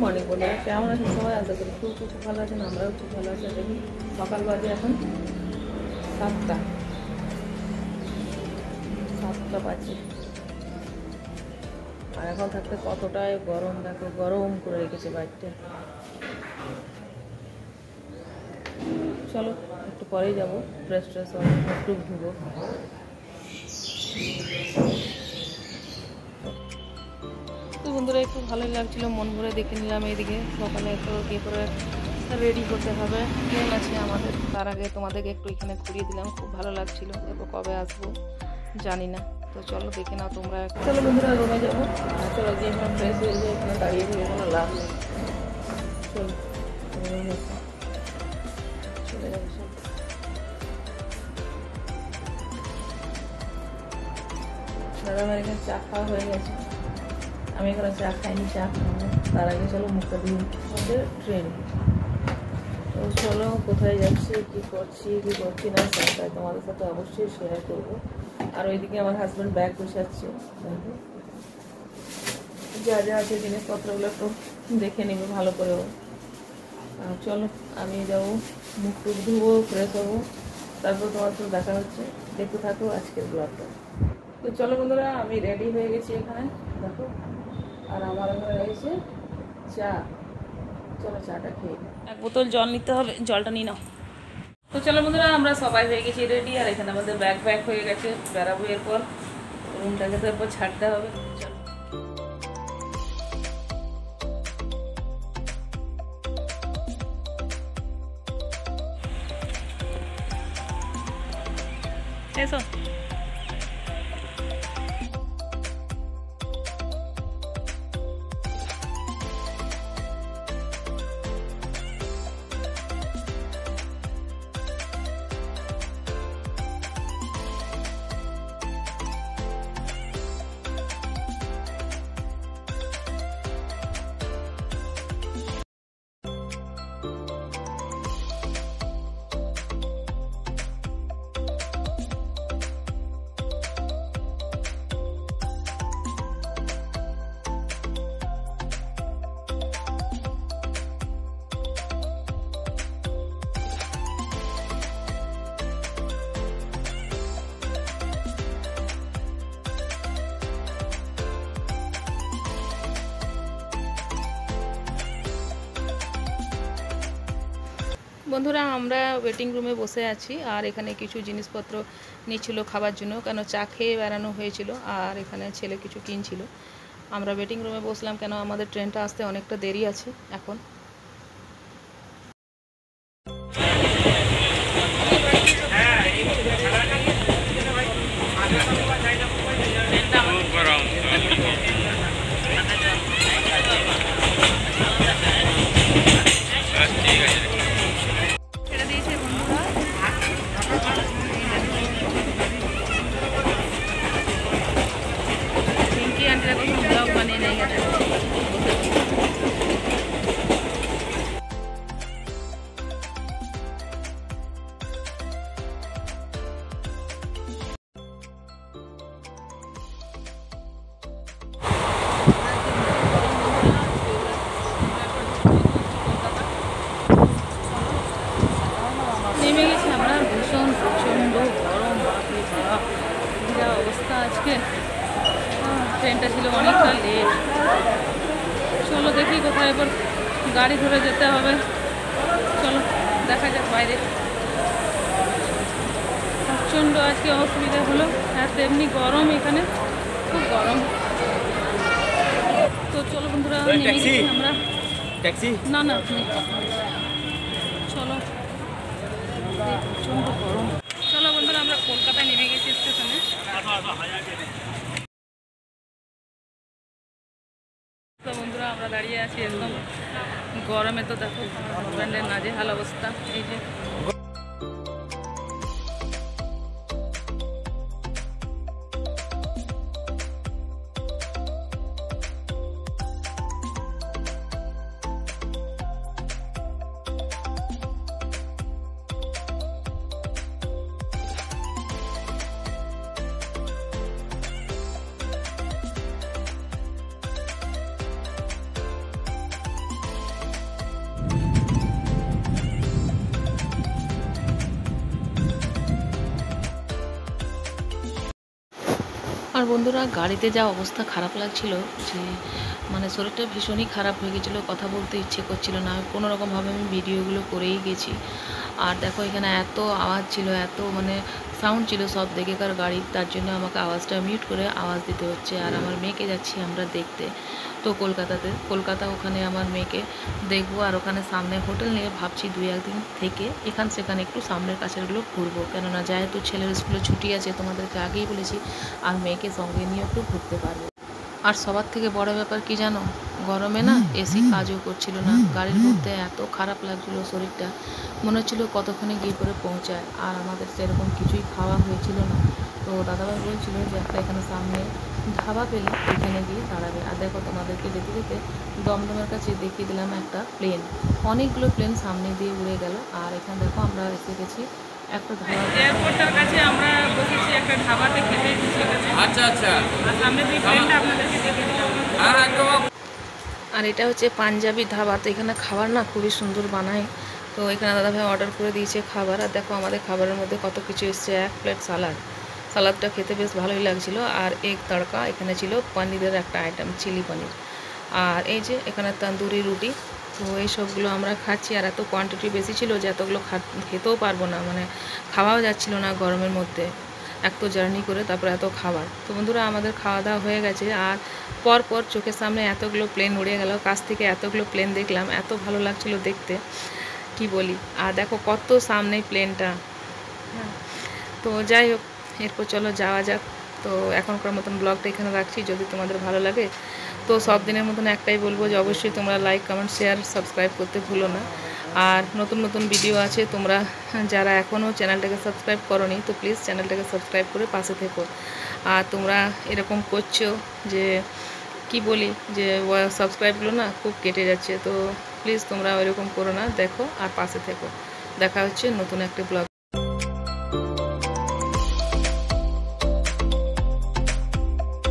Morning বন্ধুরা, কেমন আছেন সবাই? আশা করি খুব ভালো আছেন। আমরাও খুব ভালো আছি। দেখি সকাল বাজে এখন 7টা বাজে, আর এখন থাকতে কতটাই গরম, দেখো গরম করে রেখেছে বাড়িটা। চলো একটু পরেই যাবো, ফ্রেশ একটু ধুবো। তো বন্ধুরা একটু ভালোই লাগছিল, মন ভরে দেখে নিলাম। এইদিকে সকালে একটু কি করে রেডি হতে হবে, ট্রেন আছে আমাদের। তার আগে তোমাদেরকে একটু এখানে ঘুরিয়ে দিলাম, খুব ভালো লাগছিল। এরপর কবে আসবো জানি না, তো চলো দেখে নাও তোমরা। চলো বন্ধুরা রুমে যাবো। চলো গিয়ে এখানে ফ্রেশ হয়ে যায়, এখানে দাঁড়িয়ে থেকে কোনো লাভ নেই। চলো চলে যাবো। দাদা আমার এখানে চা খাওয়া হয়ে গেছে, আমি এখানে চা খাইনি, চা খাবো। তার আগে চলো মুখটা দিয়ে আমাদের ট্রেন। তো চলো কোথায় যাচ্ছি, কী করছি না সেটাই তোমাদের সাথে অবশ্যই শেয়ার করবো। আর ওইদিকে আমার হাজব্যান্ড ব্যাগ গুছাচ্ছে, যা যা আছে জিনিসপত্রগুলো একটু দেখে নেবে ভালো করেও। চলো আমি যাবো, মুখ টুক ধুবো, ফ্রেশ হবো, তারপর তোমার সাথে দেখা হচ্ছে। দেখতে থাকো আজকের ব্লগটা। তো চলো বন্ধুরা, আমি রেডি হয়ে গেছি এখানে দেখো, আর আমার এখানে রয়েছে চা। চলো চাটা খেয়ে এক বোতল জল নিতে হবে, জলটা নিয়ে নাও। তো চলো বন্ধুরা, আমরা সবাই হয়ে গেছি রেডি, আর এখানে আমাদের ব্যাগ হয়ে গেছে। বেড়াবো এরপর, রুমটাকে তো এরপর ছাড়তে হবে। চলো এসো। বন্ধুরা, আমরা ওয়েটিং রুমে বসে আছি, আর এখানে কিছু জিনিসপত্র নিচ্ছিল খাবার জন্য, কেন চা খেয়ে বেড়ানো হয়েছিল, আর এখানে ছেলে কিছু কিনছিল। আমরা ওয়েটিং রুমে বসলাম, কেন আমাদের ট্রেনটা আসতে অনেকটা দেরি আছে এখন। নেমে গেছি আমরা, ভীষণ প্রচণ্ড গরম, বাপরে বাপ যা অবস্থা আজকে। ট্রেনটা ছিল অনেকটা লেট। চলো দেখি কোথায় এবার গাড়ি ধরে যেতে হবে। চলো দেখা যাক বাইরে। প্রচণ্ড আজকে অসুবিধা হলো, আর তেমনি গরম, এখানে খুব গরম। তো চলো বন্ধুরা, নেমে গেছি আমরা। ট্যাক্সি না না, চলো, প্রচণ্ড গরম। চলো বন্ধুরা, আমরা কলকাতায় নেমে গেছি স্টেশনে। তো বন্ধুরা, আমরা দাঁড়িয়ে আছি একদম গরমে। তো দেখো আমার হাজব্যান্ডের নাজেহাল অবস্থা, এই যে আর বন্ধুরা, গাড়িতে যা অবস্থা খারাপ লাগছিল, যে মানে শরীরটা ভীষণই খারাপ হয়ে গেছিলো, কথা বলতে ইচ্ছে করছিল না। কোনো রকমভাবে আমি ভিডিওগুলো করেই গেছি। আর দেখো এখানে এত আওয়াজ ছিল, এত মানে সাউন্ড ছিল সব দিকেকার গাড়ির, তার জন্য আমাকে আওয়াজটা মিউট করে আওয়াজ দিতে হচ্ছে। আর আমার মেয়েকে যাচ্ছি আমরা দেখতে, তো কলকাতা ওখানে আমার মেয়েকে দেখবো। আর ওখানে সামনে হোটেল নিয়ে ভাবছি 2-1 দিন থেকে এখান সেখানে একটু সামনের কাছেরগুলো ঘুরবো, কেননা যেহেতু ছেলের স্কুলে ছুটি আছে, তোমাদেরকে আগেই বলেছি, আর মেয়েকে সঙ্গে নিয়ে একটু ঘুরতে পারবো। আর সবার থেকে বড় ব্যাপার কি জানো, গরমে না এসি কাজও করছিল না, গাড়ির মধ্যে এত খারাপ লাগছিলো শরীরটা, মনে হচ্ছিলো কতক্ষণে গিয়ে করে পৌঁছায়। আর আমাদের সেরকম কিছুই খাওয়া হয়েছিল না। তো দাদাভাই বলছিল যে একটা এখানে সামনে ধাবা পেলে এখানে গিয়ে দাঁড়াবে। আর দেখো তোমাদেরকে যেতে যেতে দমদমের কাছে দেখিয়ে দিলাম একটা প্লেন, অনেকগুলো প্লেন সামনে দিয়ে উড়ে গেল। আর এখানে দেখো আমরা এসে গেছি একটা ধাবা, এয়ারপোর্টের কাছে আমরা বসেছি একটা ধাবাতে খেতে। আচ্ছা আচ্ছা, আর সামনে দুই প্লেনটা আপনাদেরকে দেখে দিলাম। আর এটা হচ্ছে পাঞ্জাবি ধাবা, তো এখানে খাবার না খুবই সুন্দর বানায়। তো এখানে দাদাভাই অর্ডার করে দিয়েছে খাবার। আর দেখো আমাদের খাবারের মধ্যে কত কিছু এসছে, 1 প্লেট সালাদটা খেতে বেশ ভালোই লাগছিলো। আর এগ তড়কা এখানে ছিল, পনিরের একটা আইটেম চিলি পনির। আর এই যে এখানে তন্দুরি রুটি। তো এই সবগুলো আমরা খাচ্ছি। আর এত কোয়ান্টিটি বেশি ছিল যে এতগুলো খেতেও পারবো না, মানে খাওয়াও যাচ্ছিল না গরমের মধ্যে, এক তো জার্নি করে তারপর এত খাবার। তো বন্ধুরা, আমাদের খাওয়া দাওয়া হয়ে গেছে। আর পর চোখের সামনে এতগুলো প্লেন উড়ে গেল, কাছ থেকে এতগুলো প্লেন দেখলাম, এত ভালো লাগছিল দেখতে, কি বলি। আর দেখো কত সামনে প্লেনটা। হ্যাঁ, তো যাই হোক, এরপর চলো যাওয়া যাক। তো এখনকার মতন ব্লগটা এখানে রাখছি। যদি তোমাদের ভালো লাগে তো সব দিনের মতন একটাই বলবো যে অবশ্যই তোমরা লাইক, কমেন্ট, শেয়ার, সাবস্ক্রাইব করতে ভুলো না। আর নতুন ভিডিও আছে, তোমরা যারা এখনও চ্যানেলটাকে সাবস্ক্রাইব করোনি তো প্লিজ চ্যানেলটাকে সাবস্ক্রাইব করে পাশে থেকো। আর তোমরা এরকম করছো যে কি বলি, যে সাবস্ক্রাইবগুলো না খুব কেটে যাচ্ছে, তো প্লিজ তোমরা ওইরকম করো না, দেখো আর পাশে থেকো। দেখা হচ্ছে নতুন একটা ব্লগ।